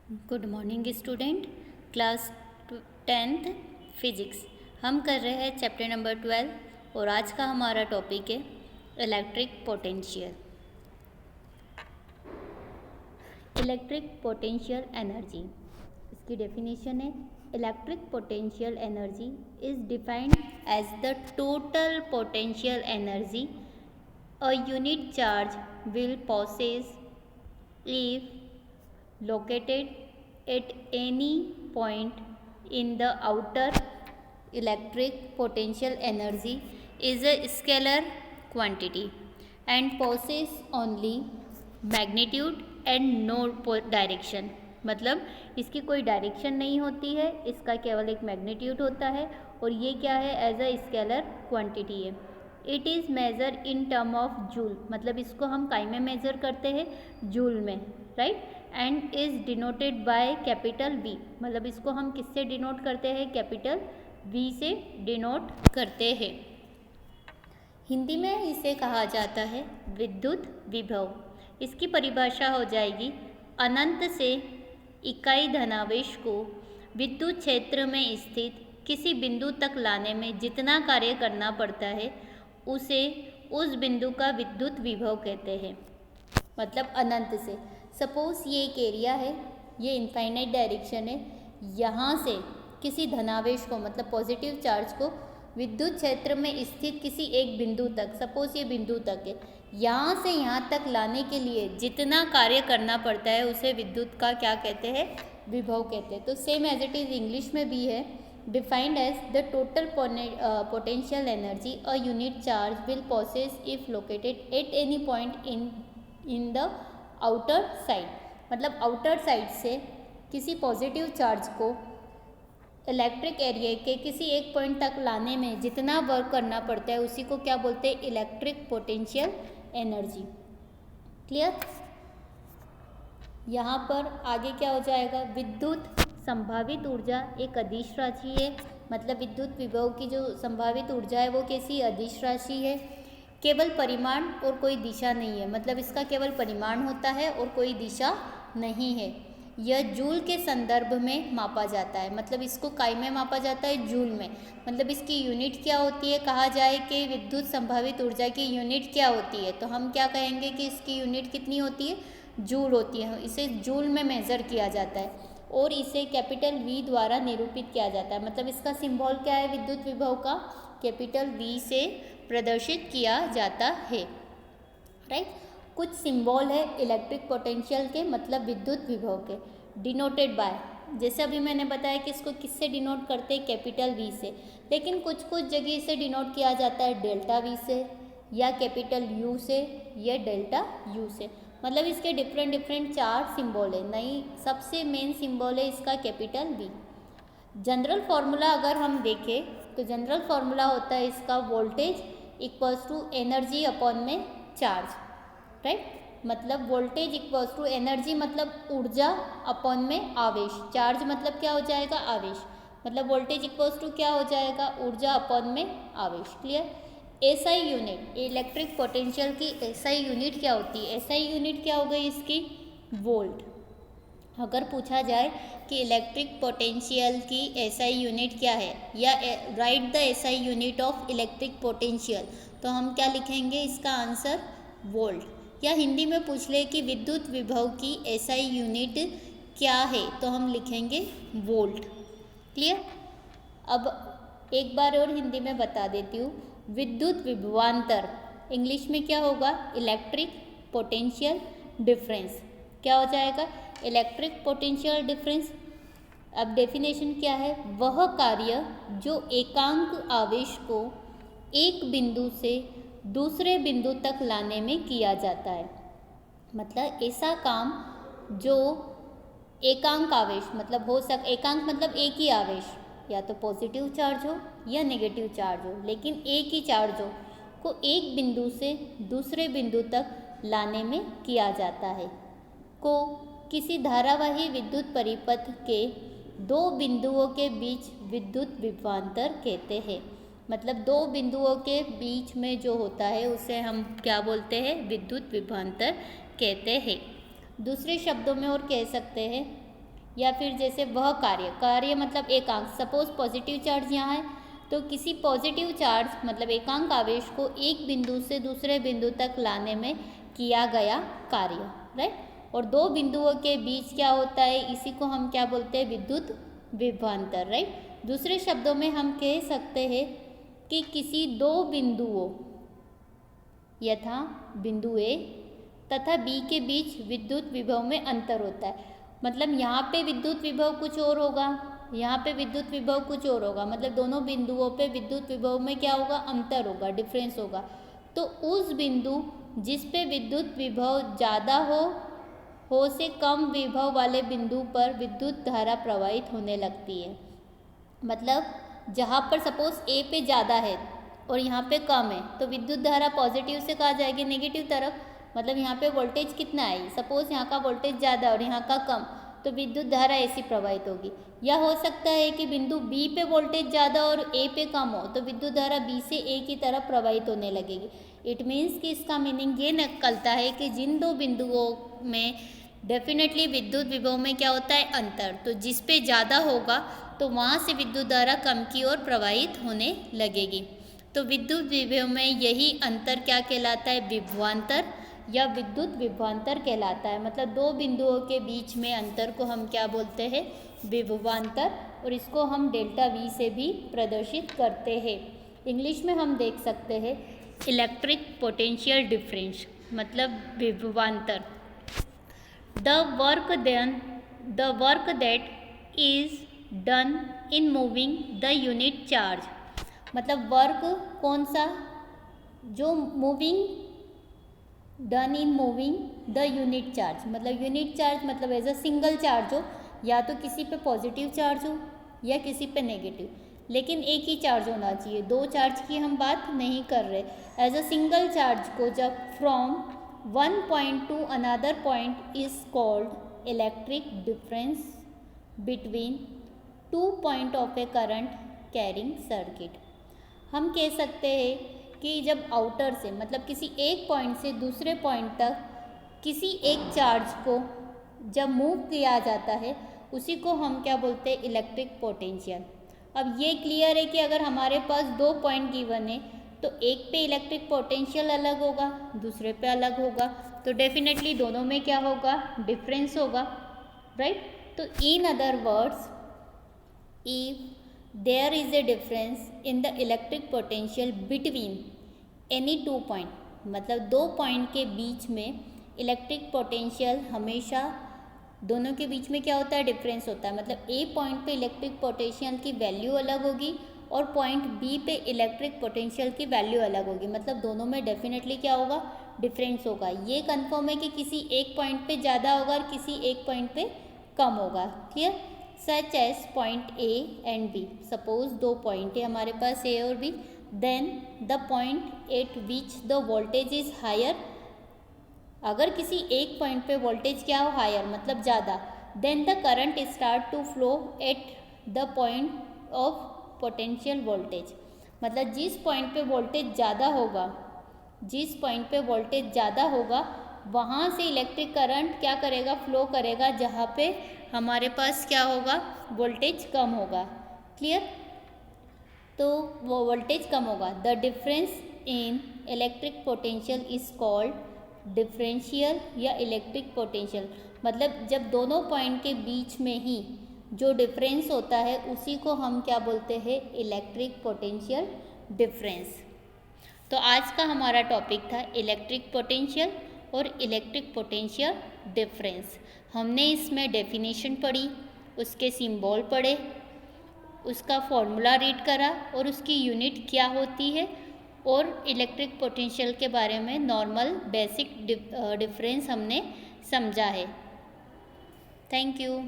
Good morning student. Class 10th physics हम कर रहे हैं चैप्टर नंबर 12 और आज का हमारा टॉपिक है electric potential. Electric potential energy, इसकी डेफिनेशन है electric potential energy is defined as the total potential energy a unit charge will possess if located at any point in the outer. Electric potential energy is a scalar quantity and possess only magnitude and no direction। मतलब इसकी कोई direction नहीं होती है, इसका केवल एक magnitude होता है और ये क्या है, एज अ स्केलर क्वांटिटी है। It is measure in term of joule, मतलब इसको हम काई में मेज़र करते हैं, जूल में, right. And is denoted by capital V, मतलब इसको हम किससे डिनोट करते हैं, कैपिटल वी से डिनोट करते हैं। हिंदी में इसे कहा जाता है विद्युत विभव। इसकी परिभाषा हो जाएगी अनंत से इकाई धनावेश को विद्युत क्षेत्र में स्थित किसी बिंदु तक लाने में जितना कार्य करना पड़ता है उसे उस बिंदु का विद्युत विभव कहते हैं। मतलब अनंत से, सपोज ये एक एरिया है, ये इनफाइनाइट डायरेक्शन है, यहाँ से किसी धनावेश को मतलब पॉजिटिव चार्ज को विद्युत क्षेत्र में स्थित किसी एक बिंदु तक, सपोज ये बिंदु तक है, यहाँ से यहाँ तक लाने के लिए जितना कार्य करना पड़ता है उसे विद्युत का क्या कहते हैं, विभव कहते हैं। तो same as it is English में भी है, defined as the total potential energy a unit charge will possess if located at any point in the outer side. मतलब आउटर साइड से किसी पॉजिटिव चार्ज को इलेक्ट्रिक एरिया के किसी एक पॉइंट तक लाने में जितना वर्क करना पड़ता है उसी को क्या बोलते हैं, इलेक्ट्रिक पोटेंशियल एनर्जी। क्लियर। यहाँ पर आगे क्या हो जाएगा, विद्युत संभावित ऊर्जा एक अदिश राशि है, मतलब विद्युत विभव की जो संभावित ऊर्जा है वो कैसी, अदिश राशि है। केवल परिमाण और कोई दिशा नहीं है, मतलब इसका केवल परिमाण होता है और कोई दिशा नहीं है। यह जूल के संदर्भ में मापा जाता है, मतलब इसको काय में मापा जाता है, जूल में। मतलब इसकी यूनिट क्या होती है, कहा जाए कि विद्युत संभावित ऊर्जा की यूनिट क्या होती है, तो हम क्या कहेंगे कि इसकी यूनिट कितनी होती है, जूल होती है। इसे जूल में मेज़र किया जाता है और इसे कैपिटल वी द्वारा निरूपित किया जाता है। मतलब इसका सिंबल क्या है, विद्युत विभव का कैपिटल वी से प्रदर्शित किया जाता है, राइट। कुछ सिंबल है इलेक्ट्रिक पोटेंशियल के, मतलब विद्युत विभव के। डिनोटेड बाय, जैसे अभी मैंने बताया कि इसको किससे डिनोट करते हैं, कैपिटल वी से, लेकिन कुछ कुछ जगह इसे डिनोट किया जाता है डेल्टा वी से या कैपिटल यू से या डेल्टा यू से। मतलब इसके डिफरेंट चार सिंबल है, नहीं सबसे मेन सिंबल है इसका कैपिटल वी। जनरल फार्मूला अगर हम देखें तो जनरल फार्मूला होता है इसका voltage equals to energy upon में चार्ज, राइट। मतलब वोल्टेज इक्वल्स टू एनर्जी मतलब ऊर्जा अपॉन में आवेश, चार्ज मतलब क्या हो जाएगा, आवेश। मतलब वोल्टेज इक्वल्स टू क्या हो जाएगा, ऊर्जा अपॉन में आवेश। Clear. SI unit, electric potential की एसआई यूनिट क्या होती है, एसआई यूनिट क्या हो गई इसकी, वोल्ट। अगर पूछा जाए कि इलेक्ट्रिक पोटेंशियल की एसआई यूनिट क्या है या right the SI unit of electric potential, तो हम क्या लिखेंगे, इसका आंसर वोल्ट। या हिंदी में पूछ ले कि विद्युत विभव की एसआई यूनिट क्या है, तो हम लिखेंगे वोल्ट। क्लियर। अब एक बार और हिंदी में बता देती हूँ, विद्युत विभवांतर इंग्लिश में क्या होगा, इलेक्ट्रिक पोटेंशियल डिफरेंस। क्या हो जाएगा, इलेक्ट्रिक पोटेंशियल डिफरेंस। अब डेफिनेशन क्या है, वह कार्य जो एकांक आवेश को एक बिंदु से दूसरे बिंदु तक लाने में किया जाता है। मतलब ऐसा काम जो एकांक आवेश, मतलब एकांक मतलब एक ही आवेश, या तो पॉजिटिव चार्ज हो या नेगेटिव चार्ज हो, लेकिन एक ही चार्ज हो, को एक बिंदु से दूसरे बिंदु तक लाने में किया जाता है, को किसी धारावाही विद्युत परिपथ के दो बिंदुओं के बीच विद्युत विभवांतर कहते हैं। मतलब दो बिंदुओं के बीच में जो होता है उसे हम क्या बोलते हैं, विद्युत विभवांतर कहते हैं। दूसरे शब्दों में और कह सकते हैं या फिर जैसे वह कार्य, कार्य मतलब एकांक, सपोज पॉजिटिव चार्ज यहाँ है तो किसी पॉजिटिव चार्ज मतलब एकांक आवेश को एक बिंदु से दूसरे बिंदु तक लाने में किया गया कार्य, राइट। और दो बिंदुओं के बीच क्या होता है, इसी को हम क्या बोलते हैं, विद्युत विभवांतर, राइट। दूसरे शब्दों में हम कह सकते हैं कि किसी दो बिंदुओं यथा बिंदु ए तथा बी के बीच विद्युत विभव में अंतर होता है। मतलब यहाँ पे विद्युत विभव कुछ और होगा, यहाँ पे विद्युत विभव कुछ और होगा, मतलब दोनों बिंदुओं पे विद्युत विभव में क्या होगा, अंतर होगा, डिफरेंस होगा। तो उस बिंदु जिस पे विद्युत विभव ज़्यादा हो से कम विभव वाले बिंदु पर विद्युत धारा प्रवाहित होने लगती है। मतलब जहाँ पर सपोज ए पे ज़्यादा है और यहाँ पे कम है तो विद्युत धारा पॉजिटिव से कहाँ जाएगी, नेगेटिव तरफ। मतलब यहाँ पे वोल्टेज कितना है, सपोज यहाँ का वोल्टेज ज़्यादा और यहाँ का कम, तो विद्युत धारा ऐसी प्रवाहित होगी। या हो सकता है कि बिंदु बी पे वोल्टेज ज़्यादा और ए पे कम हो तो विद्युत धारा बी से ए की तरफ प्रवाहित होने लगेगी। इट मीन्स कि इसका मीनिंग ये निकलता है कि जिन दो बिंदुओं में डेफिनेटली विद्युत विभव में क्या होता है, अंतर, तो जिस पे ज़्यादा होगा तो वहाँ से विद्युत धारा कम की ओर प्रवाहित होने लगेगी। तो विद्युत विभव में यही अंतर क्या कहलाता है, विभवांतर या विद्युत विभवांतर कहलाता है। मतलब दो बिंदुओं के बीच में अंतर को हम क्या बोलते हैं, विभवांतर, और इसको हम डेल्टा वी से भी प्रदर्शित करते हैं। इंग्लिश में हम देख सकते हैं इलेक्ट्रिक पोटेंशियल डिफरेंस, मतलब विभवांतर। The work that is done in moving the unit charge, मतलब वर्क कौन सा, जो done in moving the unit charge, मतलब यूनिट चार्ज मतलब एज अ सिंगल चार्ज हो, या तो किसी पे पॉजिटिव चार्ज हो या किसी पे नेगेटिव, लेकिन एक ही चार्ज होना चाहिए, दो चार्ज की हम बात नहीं कर रहे। एज अ सिंगल चार्ज को जब from one point to another point is called electric difference between two point of a current carrying circuit। हम कह सकते हैं कि जब आउटर से मतलब किसी एक पॉइंट से दूसरे पॉइंट तक किसी एक चार्ज को जब मूव किया जाता है उसी को हम क्या बोलते हैं, इलेक्ट्रिक पोटेंशियल। अब ये क्लियर है कि अगर हमारे पास दो पॉइंट गिवन है तो एक पे इलेक्ट्रिक पोटेंशियल अलग होगा, दूसरे पे अलग होगा, तो डेफिनेटली दोनों में क्या होगा, डिफरेंस होगा, राइट। तो in other words, if there is a difference in the electric potential between any two point, मतलब दो पॉइंट के बीच में इलेक्ट्रिक पोटेंशियल हमेशा दोनों के बीच में क्या होता है, डिफरेंस होता है। मतलब ए पॉइंट पे इलेक्ट्रिक पोटेंशियल की वैल्यू अलग होगी और पॉइंट बी पे इलेक्ट्रिक पोटेंशियल की वैल्यू अलग होगी, मतलब दोनों में डेफिनेटली क्या होगा, डिफरेंस होगा। ये कंफर्म है कि किसी एक पॉइंट पे ज़्यादा होगा और किसी एक पॉइंट पे कम होगा, clear. Such as point A and B, suppose दो पॉइंट है हमारे पास ए और B, then the point at which the voltage is higher, अगर किसी एक पॉइंट पे वोल्टेज क्या हो, हायर मतलब ज़्यादा, then the current start to flow at the point of potential voltage, मतलब जिस पॉइंट पे वोल्टेज ज़्यादा होगा, जिस पॉइंट पे वोल्टेज ज़्यादा होगा वहाँ से इलेक्ट्रिक करंट क्या करेगा, फ्लो करेगा जहाँ पे हमारे पास क्या होगा, वोल्टेज कम होगा, क्लियर। तो वो वोल्टेज कम होगा। The difference in electric potential is called differential या इलेक्ट्रिक पोटेंशियल, मतलब जब दोनों पॉइंट के बीच में ही जो डिफरेंस होता है उसी को हम क्या बोलते हैं, इलेक्ट्रिक पोटेंशियल डिफरेंस। तो आज का हमारा टॉपिक था इलेक्ट्रिक पोटेंशियल और इलेक्ट्रिक पोटेंशियल डिफरेंस। हमने इसमें डेफिनेशन पढ़ी, उसके सिंबल पढ़े, उसका फॉर्मूला रीड करा और उसकी यूनिट क्या होती है, और इलेक्ट्रिक पोटेंशियल के बारे में नॉर्मल बेसिक डिफरेंस हमने समझा है। Thank you.